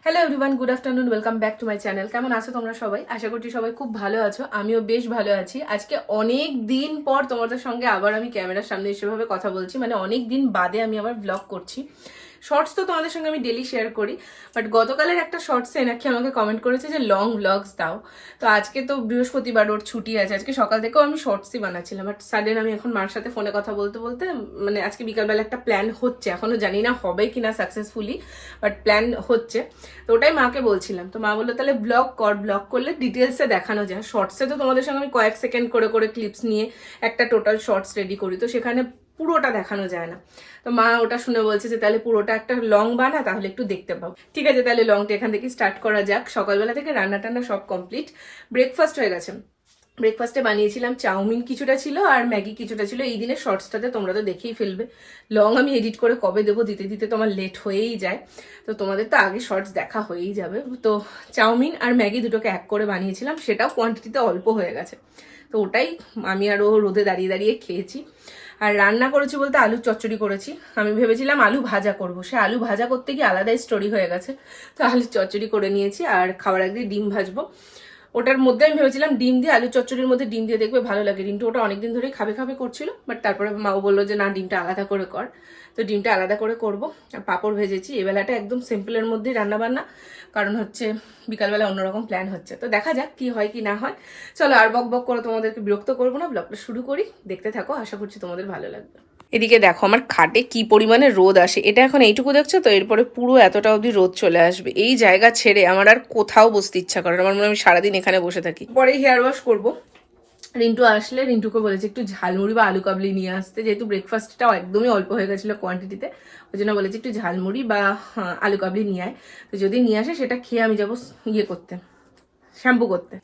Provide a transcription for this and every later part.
Hello everyone, good afternoon, welcome back to my channel. কেমন আছো তোমরা সবাই? আশা করছি সবাই খুব ভালো আছো। আমিও বেশ ভালো আছি। আজকে অনেক দিন পর তোমাদের সঙ্গে আবার আমি ক্যামেরার সামনে এসেভাবে কথা বলছি, মানে অনেক দিন বাদে আমি আবার ব্লগ করছি। শর্টস তো তোমাদের সঙ্গে আমি ডেলি শেয়ার করি, বাট গতকালের একটা শর্টসে নাকি আমাকে কমেন্ট করেছে যে লং ব্লগস দাও। তো আজকে তো বৃহস্পতিবার, ওর ছুটি আছে, আজকে সকাল থেকেও আমি শর্টসই বানাচ্ছিলাম। বাট সাডেন আমি এখন মার সাথে ফোনে কথা বলতে বলতে মানে আজকে বিকালবেলা একটা প্ল্যান হচ্ছে, এখনো জানি না হবে কিনা সাকসেসফুলি, বাট প্ল্যান হচ্ছে। তো ওটাই মাকে বলছিলাম। তো মা বললো তাহলে ব্লগ কর, ব্লগ করলে ডিটেলসে দেখানো যায়। শর্টসে তো তোমাদের সঙ্গে আমি কয়েক সেকেন্ড করে করে ক্লিপস নিয়ে একটা টোটাল শর্টস রেডি করি, তো সেখানে পুরোটা দেখানো যায় না। তো মা ওটা শুনে বলছে যে তাহলে পুরোটা একটা লং বানা, তাহলে একটু দেখতে পাবো। ঠিক আছে, তাহলে লংটা এখান থেকে স্টার্ট করা যাক। সকালবেলা থেকে রান্না টান্না সব কমপ্লিট, ব্রেকফাস্ট হয়ে গেছে। ব্রেকফাস্টে বানিয়েছিলাম চাউমিন কিছুটা ছিল আর ম্যাগি কিছুটা ছিল। এই দিনের শর্টসটাতে তোমরা তো দেখেই ফেলবে। লং আমি এডিট করে কবে দেবো, দিতে দিতে তো আমার লেট হয়েই যায়। তো তোমাদের তো আগে শর্টস দেখা হয়েই যাবে। তো চাউমিন আর ম্যাগি দুটোকে এক করে বানিয়েছিলাম, সেটাও কোয়ান্টিটিতে অল্প হয়ে গেছে। তো ওটাই আমি আর ও রোদে দাঁড়িয়ে দাঁড়িয়ে খেয়েছি। আর রান্না করেছি বলতে আলু চচ্চড়ি করেছি। আমি ভেবেছিলাম আলু ভাজা করব, সে আলু ভাজা করতে গিয়ে আলাদাই স্টোরি হয়ে গেছে। তো আলু চচ্চড়ি করে নিয়েছি, আর খাবার একদিন ডিম ভাজবো। ওটার মধ্যে আমি ভেবেছিলাম ডিম দিয়ে, আলু চচ্চড়ির মধ্যে ডিম দিয়ে দেখবে ভালো লাগে। ডিমটা ওটা অনেকদিন ধরেই খাবে খাবে করছিল, বাট তারপরে মাও বললো যে না, ডিমটা আলাদা করে কর। তো ডিমটা আলাদা করে করব। আর পাঁপড় ভেজেছি। এবেলাটা একদম সিম্পলের মধ্যেই রান্নাবান্না, কারণ হচ্ছে বিকালবেলা অন্যরকম প্ল্যান হচ্ছে। তো দেখা যাক কি হয় কি না হয়। চলো আর বক বক করে তোমাদেরকে বিরক্ত করবো না, ব্লগটা শুরু করি। দেখতে থাকো, আশা করছি তোমাদের ভালো লাগবে। এদিকে দেখো আমার খাটে কি পরিমাণে রোদ আসে। এটা এখন এইটুকু দেখছো তো, এরপরে পুরো এতটা অবধি রোদ চলে আসবে। এই জায়গা ছেড়ে আমার আর কোথাও বসতে ইচ্ছা করে না। আমার মনে হয় আমি সারাদিন এখানে বসে থাকি। পরে হেয়ার ওয়াশ করবো। রিন্টু আসলে রিন্টুকে বলেছে একটু ঝালমুড়ি বা আলু কাবলি নিয়ে আসতে, যেহেতু ব্রেকফাস্টটা একদমই অল্প হয়ে গেছিলো কোয়ান্টিটিতে। ওই জন্য বলেছে একটু ঝালমুড়ি বা আলু কাবলি নিয়ে আয়। তো যদি নিয়ে আসে সেটা খেয়ে আমি যাবো ইয়ে করতে, শ্যাম্পু করতে।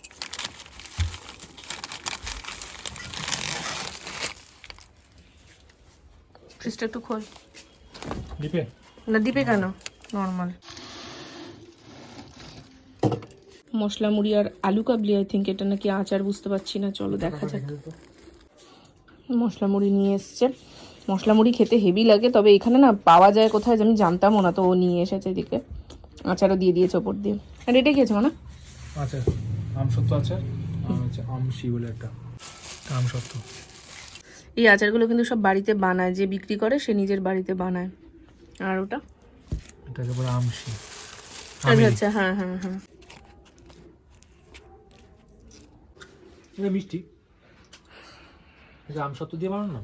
ফ্রিজটা একটু খোল। ডিপে না, ডিপে কেন, নর্মাল। মশলা মুড়ি আর আলু কাবলি, আই থিঙ্ক এটা নাকি আচার, বুঝতে পারছি না। চলো দেখা যাক। মশলা মুড়ি নিয়ে এসছে। মশলা মুড়ি খেতে হেভি লাগে, তবে এখানে না পাওয়া যায় কোথায় আমি জানতামও না। তো ও নিয়ে এসেছে এদিকে, আচারও দিয়ে দিয়েছে ওপর দিয়ে। আর এটাই খেয়েছো না? আচার, আমসত্ত্ব আচার, আর হচ্ছে আমশি বলে একটা আমসত্ত্ব। এই আচারগুলো কিন্তু সব বাড়িতে বানায়, যে বিক্রি করে সে নিজের বাড়িতে বানায়। আর ওটা এটাকে বলে আমশি। আচ্ছা আচ্ছা, হ্যাঁ হ্যাঁ হ্যাঁ। এটা মিষ্টি, এটা আমসত্ত্ব দিয়ে বানানো না।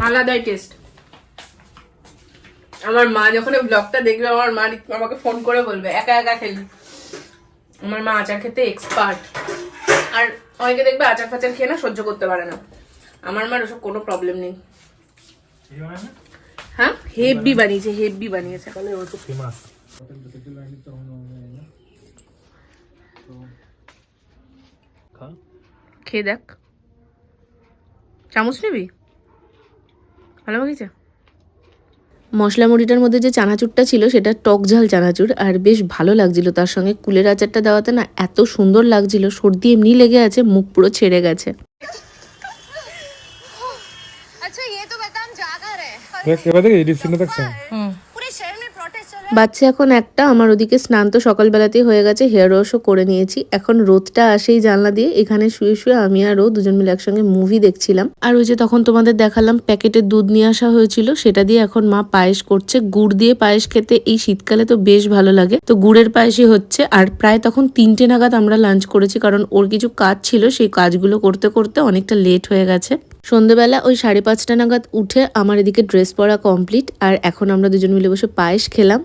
আলাদাই টেস্ট। আমার মা যখন এই ব্লগটা দেখবে, আমার মা আমাকে ফোন করে বলবে একা একা খেলি। আমার মা আচার খেতে এক্সপার্ট। আর অনেকে দেখবে আচার ফাচার খেয়ে না সহ্য করতে পারে না। আমার মার ওসব কোনো প্রবলেম নেই। হ্যাঁ, হেভি বানিয়েছে, হেভি বানিয়েছে। তাহলে ও তো ফেমাস। খেয়ে দেখ, চামচ নিবি? ভালো বানিয়েছে। মশলা মুড়িটার মধ্যে যে চানাচুরটা ছিল সেটা টক ঝাল চানাচুর, আর বেশ ভালো লাগছিল। তার সঙ্গে কুলের আচারটা দেওয়াতে না এত সুন্দর লাগছিল। সর্দি এমনি লেগে আছে, মুখ পুরো ছেড়ে গেছে। বাচ্চা এখন একটা। আমার ওদিকে স্নান তো সকালবেলাতেই হয়ে গেছে, হেয়ার ওয়াশও করে নিয়েছি। এখন রোদটা আসেই জানলা দিয়ে, এখানে শুয়ে শুয়ে আমি আর ও দুজন মিলে একসঙ্গে মুভি দেখছিলাম। আর ওই যে তখন তোমাদের দেখালাম প্যাকেটের দুধ নিয়ে আসা হয়েছিল, সেটা দিয়ে এখন মা পায়েস করছে। গুড় দিয়ে পায়েস খেতে এই শীতকালে তো বেশ ভালো লাগে। তো গুড়ের পায়েসই হচ্ছে। আর প্রায় তখন 3টে নাগাদ আমরা লাঞ্চ করেছি, কারণ ওর কিছু কাজ ছিল, সেই কাজগুলো করতে করতে অনেকটা লেট হয়ে গেছে। সন্ধ্যেবেলা ওই 5:30 নাগাদ উঠে আমার এদিকে ড্রেস পরা কমপ্লিট, আর এখন আমরা দুজন মিলে বসে পায়েস খেলাম।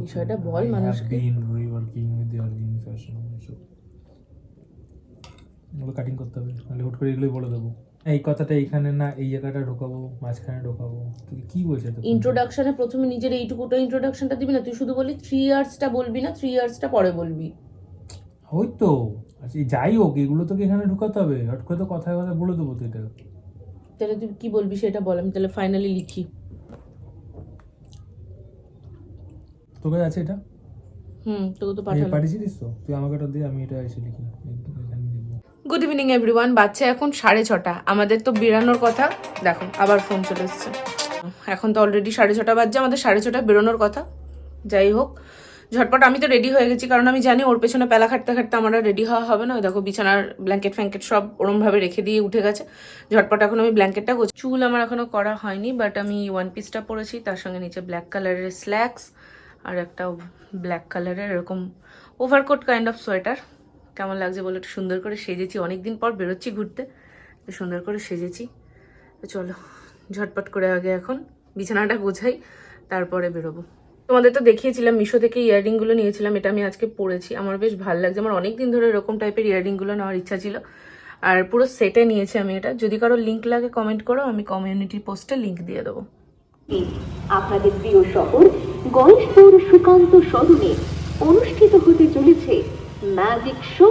বিষয়টা বল মানুষকে। কাটিং করতে হবে, নাহলে হুট করে এগুলোই বলে দেবো। এই কথাটা এইখানে না, এই জায়গাটা ঢোকাবো, মাঝখানে ঢোকাবো। তুই কি বলছিস? ইন্ট্রোডাকশনে প্রথমে নিজের এইটুকুটা ইন্ট্রোডাকশনটা দিবি না, তুই শুধু বলি 3 ইয়ার্সটা বলবি না, 3 ইয়ার্সটা পরে বলবি। ওই তো, আচ্ছা যাই হোক, এগুলো তোকে এখানে ঢোকাতে হবে। হট করে তো কথায় কথায় বলে দেবো তো এটা। তাহলে তুই কি বলবি সেটা বল, আমি তাহলে ফাইনালি লিখি। তোর কাছে আছে এটা? তোকে তো পাঠালাম। পাঠিয়েছিস তো তুই, আমাকে এটা দিয়ে আমি এটা এসে লিখি, এখানে লিখবো। Good evening everyone. বাচ্চা এখন 6:30, আমাদের তো বেরানোর কথা। দেখো আবার ফোন চলে এসছে। এখন তো অলরেডি 6:30 বাজছে, আমাদের 6:30 বেরোনোর কথা। যাই হোক, ঝটপট আমি তো রেডি হয়ে গেছি, কারণ আমি জানি ওর পেছনে পেলা খাটতে খাটতে আমার রেডি হওয়া হবে না। ওই দেখো বিছানার ব্ল্যাঙ্কেট ফ্যাঙ্কেট সব ওরমভাবে রেখে দিয়ে উঠে গেছে। ঝটপট এখন আমি ব্ল্যাঙ্কেটটা করছি। চুল আমার এখনো করা হয়নি, বাট আমি ওয়ান পিসটা পরেছি, তার সঙ্গে নিচে ব্ল্যাক কালারের স্ল্যাক্স আর একটা ব্ল্যাক কালারের এরকম ওভারকোট কাইন্ড অফ সোয়েটার। কেমন লাগছে বলো? একটু সুন্দর করে সেজেছি, অনেকদিন পর বেরোচ্ছি ঘুরতে, তো সুন্দর করে সেজেছি। তো চলো ঝটপট করে আগে এখন বিছানাটা গোছাই, তারপরে বেরোবো। তোমাদের তো দেখিয়েছিলাম মিশো থেকে ইয়াররিংগুলো নিয়েছিলাম, এটা আমি আজকে পরেছি, আমার বেশ ভালো লাগছে। আমার অনেক দিন ধরে এরকম টাইপের ইয়াররিংগুলো নেওয়ার ইচ্ছা ছিল, আর পুরো সেটে নিয়েছি আমি এটা। যদি কারো লিঙ্ক লাগে কমেন্ট করো, আমি কমিউনিটি পোস্টে লিঙ্ক দিয়ে দেবো। আপনাদের প্রিয় শহর গণেশপুর সুকান্ত সদনে অনুষ্ঠিত হতে চলেছে ম্যাজিক শো।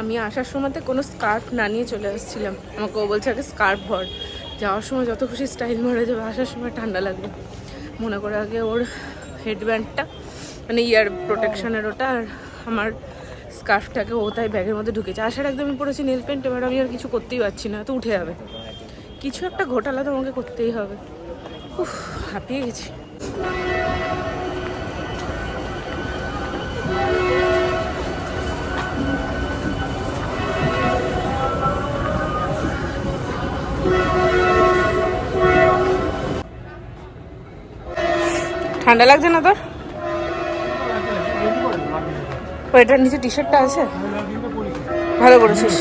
আমি আসার সময়তে কোনো স্কার্ফ না নিয়ে চলে আসছিলাম, আমাকে ও বলছে আগে স্কার্ফ ভর, যাওয়ার সময় যত খুশি স্টাইল মারা যাবে, আসার সময় ঠান্ডা লাগবে। মনে করে আগে ওর হেডব্যান্ডটা, মানে ইয়ার প্রোটেকশনের ওটা, আর আমার স্কার্ফটাকে ও তাই ব্যাগের মধ্যে ঢুকেছে। আসার একদম আমি পড়েছি নীল প্যান্ট, এবার আমি আর কিছু করতেই পারছি না, তো উঠে যাবে। কিছু একটা ঘোটালা তো আমাকে করতেই হবে। উফ, হাঁপিয়ে গেছি। ঠান্ডা লাগছে না তোর? ওইটার নিচে টি শার্টটা আছে, ভালো করেছিস।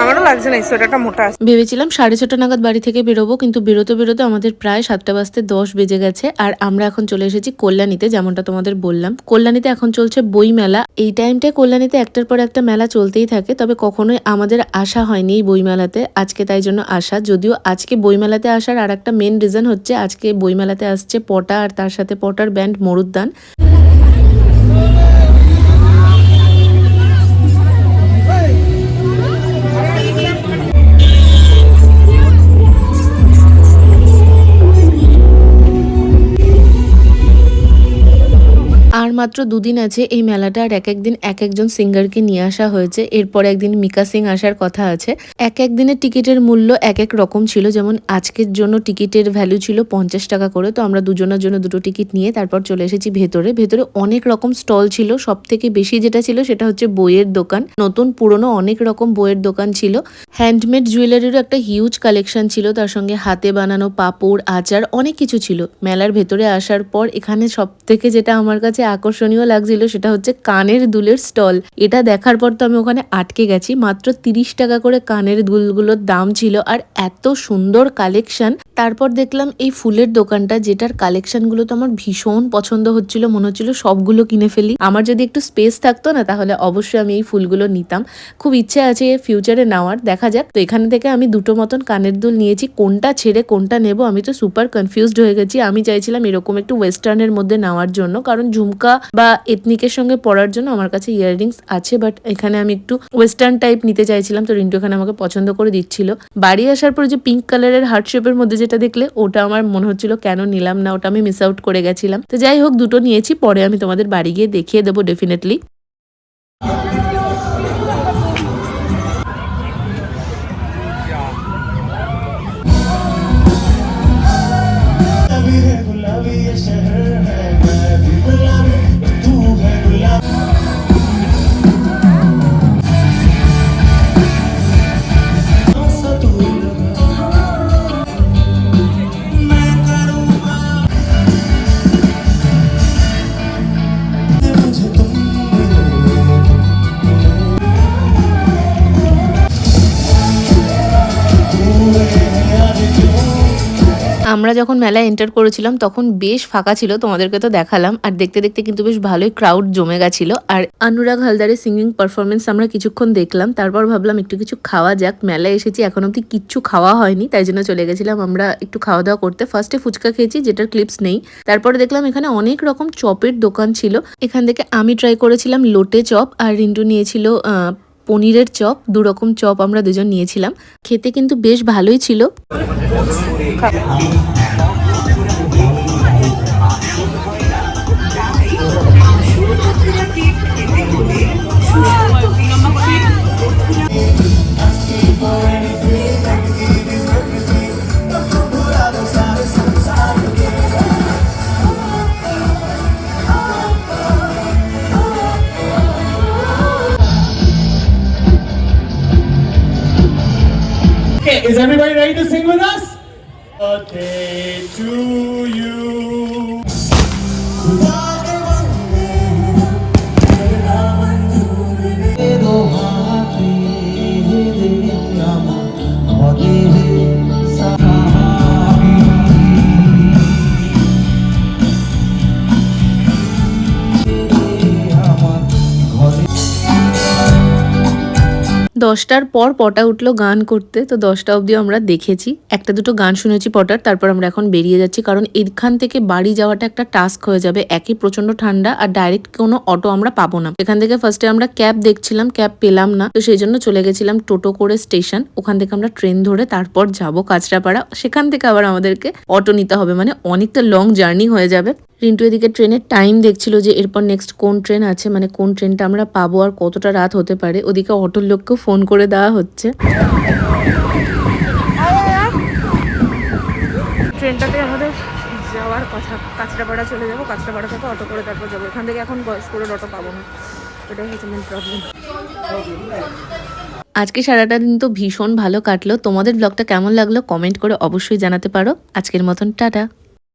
আমারও লাগছে না, সোয়েটারটা মোটা আছে। ভেবেছিলাম 6:30 নাগাদ বাড়ি থেকে বেরোবো, কিন্তু বেরোতে বেরোতে আমাদের প্রায় 7:10 বেজে গেছে। আর আমরা এখন চলে এসেছি কল্যাণীতে, যেমনটা তোমাদের বললাম। কল্যাণীতে এখন চলছে বই মেলা। এই টাইমটায় কল্যাণীতে একটার পর একটা মেলা চলতেই থাকে, তবে কখনোই আমাদের আসা হয়নি এই বই মেলাতে। আজকে তাই জন্য আসা, যদিও আজকে বই মেলাতে আসার আর একটা মেন রিজন হচ্ছে আজকে বই মেলাতে আসছে পটা, আর তার সাথে পটার ব্যান্ড মরুদ্যান। আর মাত্র দুদিন আছে এই মেলাটা, আর এক একদিন এক একজন সিঙ্গারকে নিয়ে আসা হয়েছে। এরপর একদিন মিকা সিং আসার কথা আছে। এক একদিনের টিকিটের মূল্য এক এক রকম ছিল। যেমন আজকের জন্য টিকিটের ভ্যালু ছিল 50 টাকা করে, তো আমরা দুজনের জন্য দুটো টিকিট নিয়ে তারপর চলে এসেছি ভেতরে। ভেতরে অনেক রকম স্টল ছিল, সব থেকে বেশি যেটা ছিল সেটা হচ্ছে বইয়ের দোকান। নতুন পুরনো অনেক রকম বইয়ের দোকান ছিল। হ্যান্ডমেড জুয়েলারিরও একটা হিউজ কালেকশন ছিল, তার সঙ্গে হাতে বানানো পাপড়, আচার, অনেক কিছু ছিল। মেলার ভেতরে আসার পর এখানে সব থেকে যেটা আমার কাছে আকর্ষণীয় লাগছিল সেটা হচ্ছে কানের দুলের স্টল। এটা দেখার পর তো আমি ওখানে আটকে গেছি। মাত্র 30 টাকা করে কানের দুলগুলোর দাম ছিল, আর এত সুন্দর কালেকশন। তারপর দেখলাম এই ফুলের দোকানটা, যেটার কালেকশনগুলো তো আমার ভীষণ পছন্দ হচ্ছিল, মনে হচ্ছিল সবগুলো কিনে ফেলি। আমার যদি একটু স্পেস থাকতো না, তাহলে অবশ্যই আমি এই ফুলগুলো নিতাম। খুব ইচ্ছে আছে ফিউচারে নেওয়ার, দেখা যাক। তো এখান থেকে আমি দুটো মতন কানের দুল নিয়েছি, কোনটা ছেড়ে কোনটা নেব আমি তো সুপার কনফিউজড হয়ে গেছি। আমি চাইছিলাম এরকম একটু ওয়েস্টার্নের মধ্যে নেওয়ার জন্য, কারণ ঝুমকা বা এথনিকের সঙ্গে পরার জন্য আমার কাছে ইয়াররিংস আছে, বাট এখানে আমি একটু ওয়েস্টার্ন টাইপ নিতে চাইছিলাম। তো রিন্টু এখানে আমাকে পছন্দ করে দিচ্ছিল। বাড়ি আসার পর যে পিঙ্ক কালারের হার্ট শেপের মধ্যে যেটা দেখলে, ওটা আমার মনে হচ্ছিল কেন নিলাম না, ওটা আমি মিস আউট করে গেছিলাম। তো যাই হোক, দুটো নিয়েছি, পরে আমি তোমাদের বাড়ি গিয়ে দেখিয়ে দেবো ডেফিনেটলি। আমরা যখন মেলায় এন্টার করেছিলাম তখন বেশ ফাঁকা ছিল, তোমাদেরকে তো দেখালাম। আর দেখতে দেখতে কিন্তু বেশ ভালোই ক্রাউড জমে গেছিল। আর অনুরাগ হালদারের সিঙ্গিং পারফরমেন্স আমরা কিছুক্ষণ দেখলাম, তারপর ভাবলাম একটু কিছু খাওয়া যাক। মেলায় এসেছি, এখন অব্দি কিচ্ছু খাওয়া হয়নি, তাই জন্য চলে গেছিলাম আমরা একটু খাওয়া দাওয়া করতে। ফার্স্টে ফুচকা খেয়েছি, যেটার ক্লিপস নেই। তারপরে দেখলাম এখানে অনেক রকম চপের দোকান ছিল। এখান থেকে আমি ট্রাই করেছিলাম লোটে চপ, আর রিন্টু নিয়েছিল পনিরের চপ। 2 রকম চপ আমরা দুজন নিয়েছিলাম। খেতে কিন্তু বেশ ভালোই ছিল। Okay, is everybody ready to sing with us? Birthday to you. দশটার পর পটা উঠলো গান করতে, তো 10টা অবধিও আমরা দেখেছি। 1-2 গান শুনেছি পটার। তারপর আমরা এখন বেরিয়ে যাচ্ছি, কারণ এখান থেকে বাড়ি যাওয়াটা একটা টাস্ক হয়ে যাবে। একই প্রচন্ড ঠান্ডা, আর ডাইরেক্ট কোনো অটো আমরা পাবো না। এখান থেকে ফার্স্টে আমরা ক্যাব দেখছিলাম, ক্যাব পেলাম না, তো সেই জন্য চলে গেছিলাম টোটো করে স্টেশন। ওখান থেকে আমরা ট্রেন ধরে তারপর যাব কাঁচরাপাড়া। সেখান থেকে আবার আমাদেরকে অটো নিতে হবে, মানে অনেকটা লং জার্নি হয়ে যাবে। রিন্টু এদিকে ট্রেনের টাইম দেখছিল যে এরপর নেক্সট কোন ট্রেন আছে, মানে কোন ট্রেনটা আমরা পাবো আর কতটা রাত হতে পারে। ওদিকে অটোর লোককেও ফোন করে দেওয়া হচ্ছে। ট্রেনটাতে আমাদের যাওয়ার কথা, কাঁচরাপাড়া চলে যাবো। কাঁচরাপাড়া থেকে অটো করে তারপর যাবো। এখান থেকে এখন গয়েশপুরের অটো পাবো না, এটাই হচ্ছে মেন প্রবলেম। আজকে সারাটা দিন তো ভীষণ ভালো কাটলো। তোমাদের ব্লগটা কেমন লাগলো কমেন্ট করে অবশ্যই জানাতে পারো। আজকের মতন টাটা।